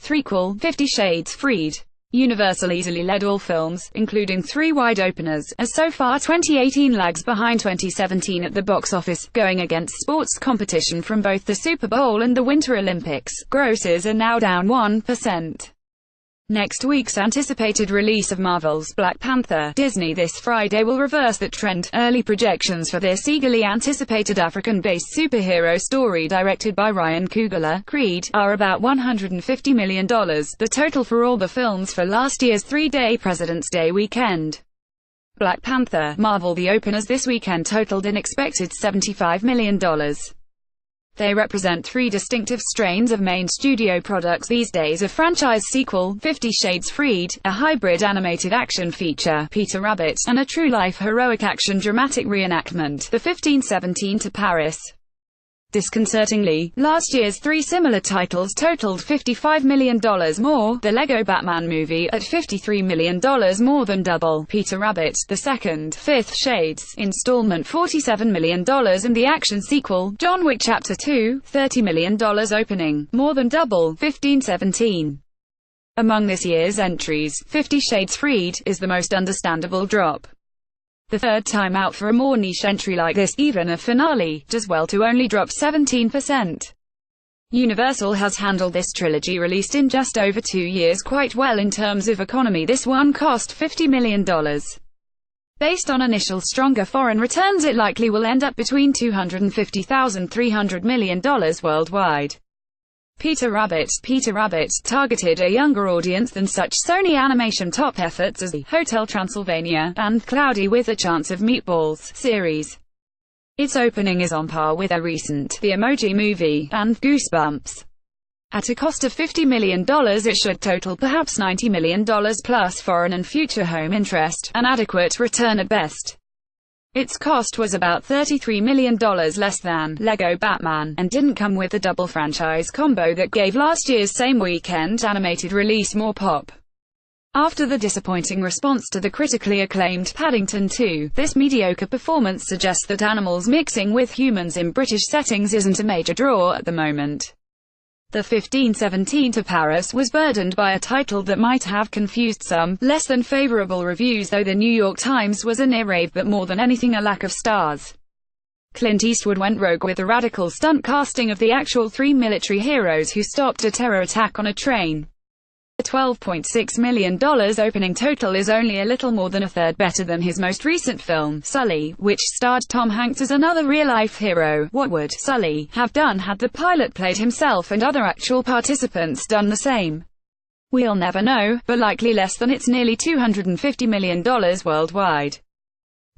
threequel, 50 Shades Freed. Universal easily led all films, including 3 wide openers, as so far 2018 lags behind 2017 at the box office, going against sports competition from both the Super Bowl and the Winter Olympics. Grosses are now down 1%. Next week's anticipated release of Marvel's Black Panther, Disney this Friday will reverse that trend. Early projections for this eagerly anticipated African-based superhero story directed by Ryan Coogler, Creed, are about $150 million, the total for all the films for last year's 3-day President's Day weekend. Black Panther, Marvel. The openers this weekend totaled an expected $75 million. They represent 3 distinctive strains of main studio products these days: a franchise sequel, 50 Shades Freed, a hybrid animated action feature, Peter Rabbit, and a true-life heroic action dramatic reenactment, The 1517 to Paris. Disconcertingly, last year's 3 similar titles totaled $55 million more, the Lego Batman movie, at $53 million, more than double, Peter Rabbit, the second, 5th Shades, installment $47 million, and the action sequel, John Wick Chapter 2, $30 million opening, more than double, 1517. Among this year's entries, 50 Shades Freed is the most understandable drop. The third time out for a more niche entry like this, even a finale, does well to only drop 17%. Universal has handled this trilogy released in just over 2 years quite well in terms of economy. This one cost $50 million. Based on initial stronger foreign returns, it likely will end up between $250,000 to $300 million worldwide. Peter Rabbit targeted a younger audience than such Sony Animation top efforts as the Hotel Transylvania and Cloudy with a Chance of Meatballs series. Its opening is on par with their recent The Emoji Movie and Goosebumps. At a cost of $50 million, it should total perhaps $90 million plus foreign and future home interest, an adequate return at best. Its cost was about $33 million less than Lego Batman, and didn't come with the double franchise combo that gave last year's same weekend animated release more pop. After the disappointing response to the critically acclaimed Paddington 2, this mediocre performance suggests that animals mixing with humans in British settings isn't a major draw at the moment. The 1517 to Paris was burdened by a title that might have confused some. Less than favorable reviews, though. The New York Times was a near rave, but more than anything a lack of stars. Clint Eastwood went rogue with the radical stunt casting of the actual 3 military heroes who stopped a terror attack on a train. The $12.6 million opening total is only a little more than a third better than his most recent film, Sully, which starred Tom Hanks as another real-life hero. What would Sully have done had the pilot played himself and other actual participants done the same? We'll never know, but likely less than its nearly $250 million worldwide.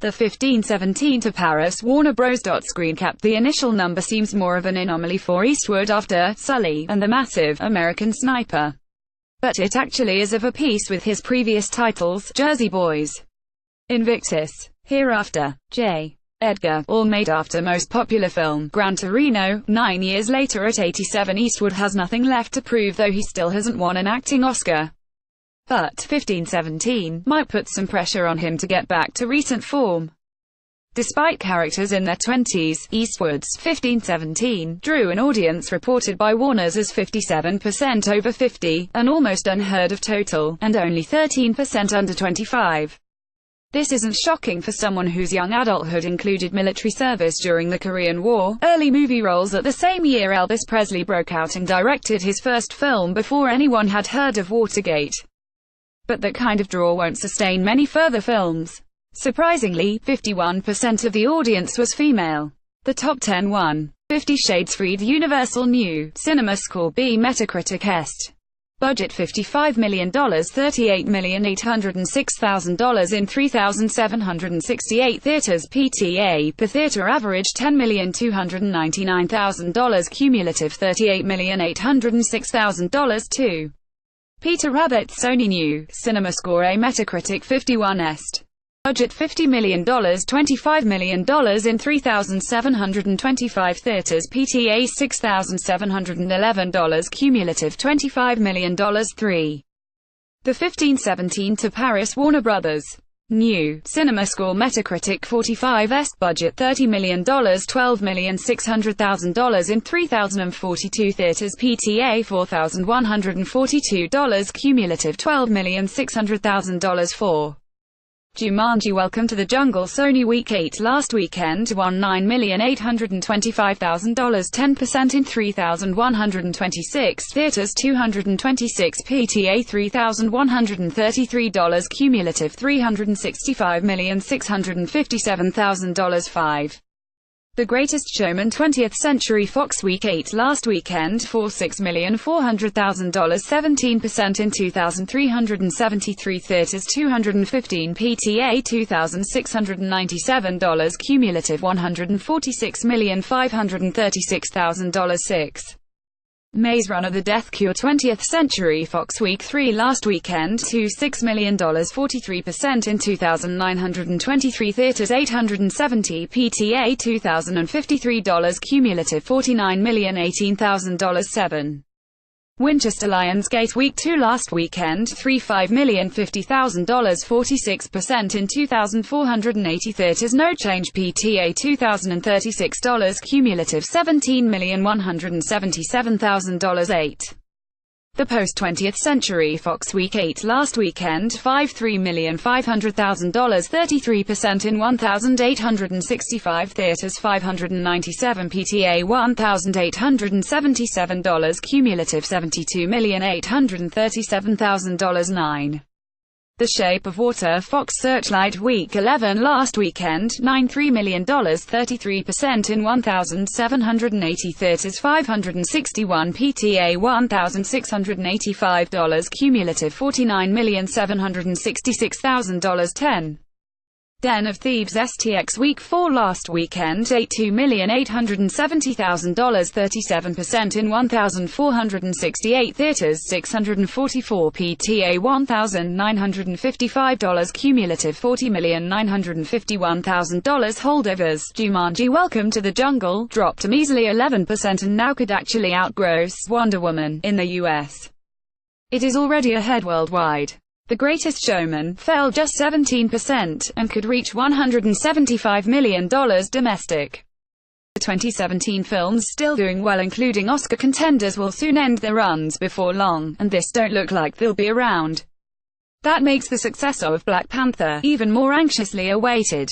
The 1517 to Paris Warner Bros. Screen capped the initial number seems more of an anomaly for Eastwood after Sully and the massive American Sniper. But it actually is of a piece with his previous titles, Jersey Boys, Invictus, Hereafter, J. Edgar, all made after most popular film, Gran Torino. 9 years later at 87, Eastwood has nothing left to prove, though he still hasn't won an acting Oscar. But 1517 might put some pressure on him to get back to recent form. Despite characters in their 20s, Eastwood's 1517 drew an audience reported by Warner's as 57% over 50, an almost unheard of total, and only 13% under 25. This isn't shocking for someone whose young adulthood included military service during the Korean War. Early movie roles at the same year, Elvis Presley broke out and directed his first film before anyone had heard of Watergate. But that kind of draw won't sustain many further films. Surprisingly, 51% of the audience was female. The top 10 won. 50 Shades Freed. Universal New Cinema Score B. Metacritic Est. Budget $55 million, $38,806,000 in 3,768 theaters. PTA per theater average $10,299,000. Cumulative $38,806,000. 2. Peter Rabbit. Sony New Cinema Score A. Metacritic 51 Est. Budget $50 million, $25 million in 3,725 theaters. PTA $6,711. Cumulative $25 million. 3. The 1517 to Paris. Warner Brothers. New Cinema Score Metacritic 45's budget $30 million, $12,600,000 in 3,042 theaters. PTA $4,142 cumulative, $12,600,000 for Jumanji: Welcome to the Jungle. Sony Week 8 last weekend won $9,825,000, 10% in 3,126 theaters. 226 PTA $3,133 cumulative, $365,657,000. 5. The Greatest Showman 20th Century Fox Week 8 last weekend for $6,400,000, 17% in 2,373 theaters. 215 PTA $2,697 cumulative, $146,536,000. 6. Maze Runner: The Death Cure 20th Century Fox Week 3 last weekend to $6 million, 43% in 2,923 theaters. 870 PTA $2,053 cumulative, $49,018,000. 7. Winchester Lionsgate Week 2 last weekend, $35,050,000, 46% in 2,480 theaters. No change. PTA $2,036 cumulative, $17,177,000. 8. The Post 20th Century Fox Week 8 last weekend, $53,500,000, 33% in 1,865 theaters. 597 PTA $1,877 cumulative, $72,837,000. 9. The Shape of Water Fox Searchlight Week 11 last weekend, $93 million, 33% in 1,780 theaters. 561 PTA $1,685 cumulative, $49,766,000. 10. Den of Thieves STX Week 4 last weekend, $82,870,000, 37% in 1,468 theaters. 644 PTA $1,955 cumulative, $40,951,000. Holdovers: Jumanji: Welcome to the Jungle dropped a measly 11% and now could actually outgross Wonder Woman in the US. It is already ahead worldwide. The Greatest Showman fell just 17% and could reach $175 million domestic. The 2017 films still doing well, including Oscar contenders, will soon end their runs before long, and this don't look like they'll be around. That makes the successor of Black Panther even more anxiously awaited.